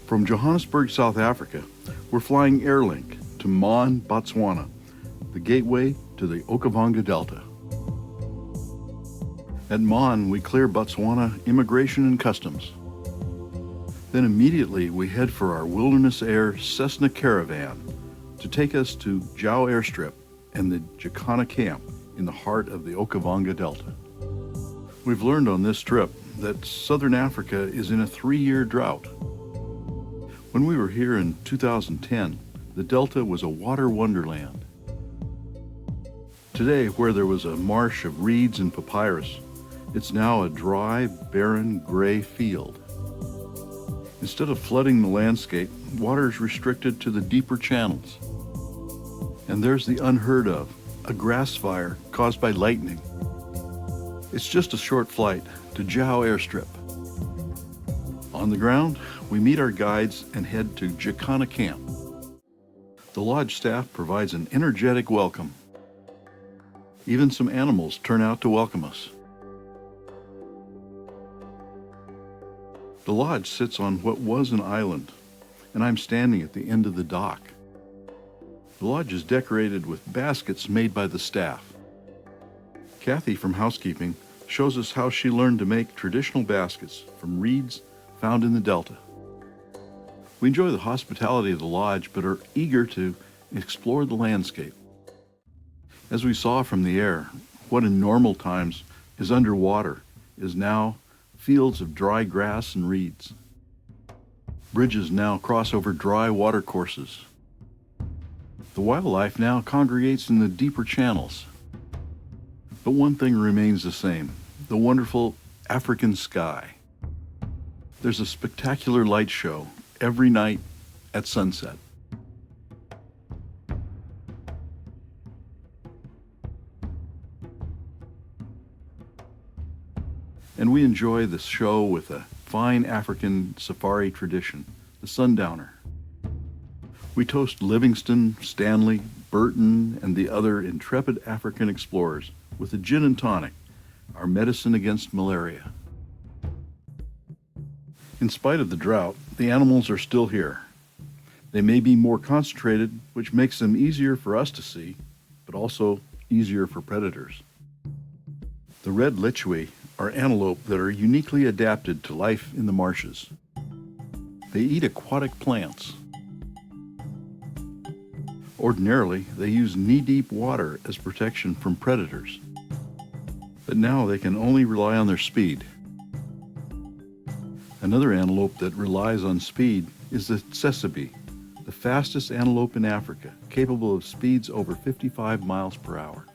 From Johannesburg, South Africa, we're flying Airlink to Mon, Botswana, the gateway to the Okavango Delta. At Mon, we clear Botswana Immigration and Customs. Then immediately we head for our Wilderness Air Cessna Caravan to take us to Jau Airstrip and the Jacana Camp in the heart of the Okavango Delta. We've learned on this trip that Southern Africa is in a 3-year drought. When we were here in 2010, the Delta was a water wonderland. Today, where there was a marsh of reeds and papyrus, it's now a dry, barren, gray field. Instead of flooding the landscape, water is restricted to the deeper channels. And there's the unheard of, a grass fire caused by lightning. It's just a short flight to Jau Airstrip. On the ground, we meet our guides and head to Jacana Camp. The lodge staff provides an energetic welcome. Even some animals turn out to welcome us. The lodge sits on what was an island, and I'm standing at the end of the dock. The lodge is decorated with baskets made by the staff. Kathy from housekeeping shows us how she learned to make traditional baskets from reeds found in the Delta. We enjoy the hospitality of the lodge, but are eager to explore the landscape. As we saw from the air, what in normal times is underwater is now fields of dry grass and reeds. Bridges now cross over dry water courses. The wildlife now congregates in the deeper channels. But one thing remains the same, the wonderful African sky. There's a spectacular light show every night at sunset. And we enjoy this show with a fine African safari tradition, the sundowner. We toast Livingston, Stanley, Burton, and the other intrepid African explorers with a gin and tonic, our medicine against malaria. In spite of the drought, the animals are still here. They may be more concentrated, which makes them easier for us to see, but also easier for predators. The red lichui are antelope that are uniquely adapted to life in the marshes. They eat aquatic plants. Ordinarily, they use knee-deep water as protection from predators. But now they can only rely on their speed. Another antelope that relies on speed is the tsessebe, the fastest antelope in Africa, capable of speeds over 55 miles per hour.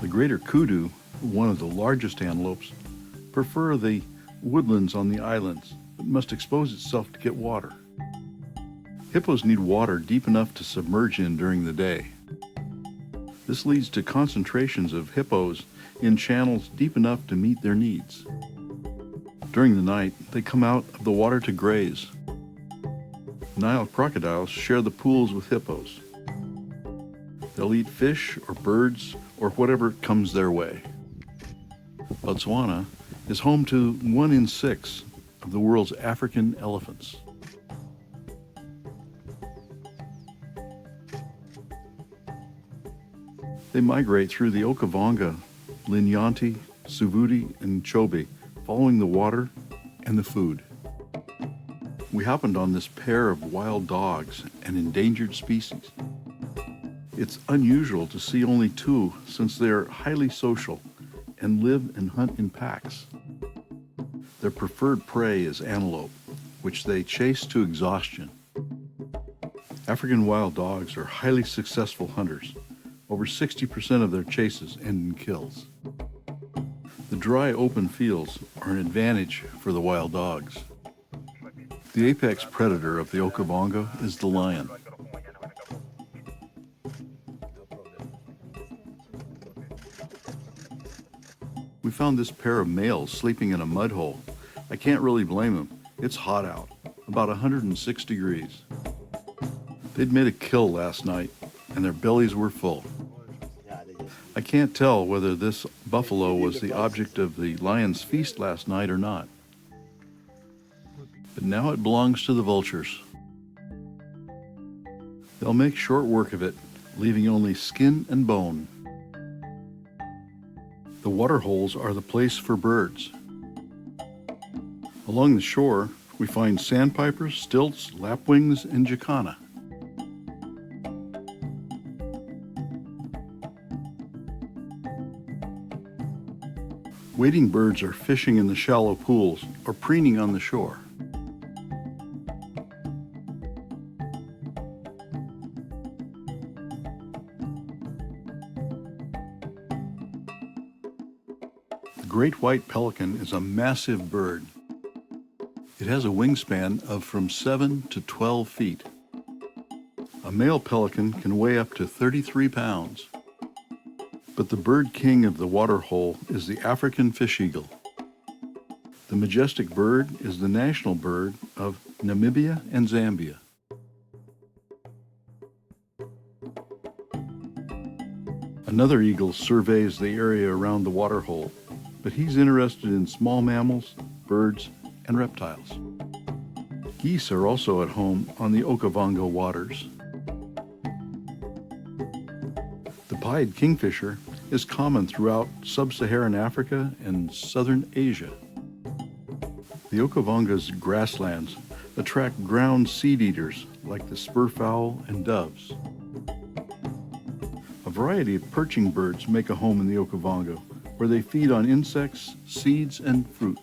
The greater kudu, one of the largest antelopes, prefer the woodlands on the islands, but must expose itself to get water. Hippos need water deep enough to submerge in during the day. This leads to concentrations of hippos in channels deep enough to meet their needs. During the night, they come out of the water to graze. Nile crocodiles share the pools with hippos. They'll eat fish or birds or whatever comes their way. Botswana is home to 1 in 6 of the world's African elephants. They migrate through the Okavango, Linyanti, Suvudi, and Chobe, following the water and the food. We happened on this pair of wild dogs, an endangered species. It's unusual to see only 2 since they are highly social and live and hunt in packs. Their preferred prey is antelope, which they chase to exhaustion. African wild dogs are highly successful hunters. Over 60% of their chases end in kills. The dry open fields are an advantage for the wild dogs. The apex predator of the Okavango is the lion. We found this pair of males sleeping in a mud hole. I can't really blame them. It's hot out, about 106 degrees. They'd made a kill last night, and their bellies were full. I can't tell whether this buffalo was the object of the lion's feast last night or not. but now it belongs to the vultures. They'll make short work of it, leaving only skin and bone. The water holes are the place for birds. Along the shore, we find sandpipers, stilts, lapwings, and jacana. Wading birds are fishing in the shallow pools or preening on the shore. The great white pelican is a massive bird. It has a wingspan of from 7 to 12 feet. A male pelican can weigh up to 33 pounds. But the bird king of the waterhole is the African fish eagle. The majestic bird is the national bird of Namibia and Zambia. Another eagle surveys the area around the waterhole, but he's interested in small mammals, birds, and reptiles. Geese are also at home on the Okavango waters. The pied kingfisher is common throughout sub-Saharan Africa and southern Asia. The Okavango's grasslands attract ground seed eaters like the spurfowl and doves. A variety of perching birds make a home in the Okavango, where they feed on insects, seeds, and fruit.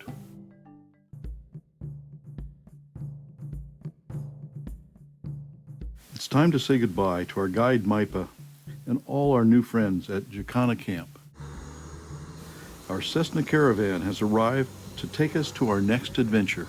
It's time to say goodbye to our guide Maipa and all our new friends at Jacana Camp. Our Cessna caravan has arrived to take us to our next adventure.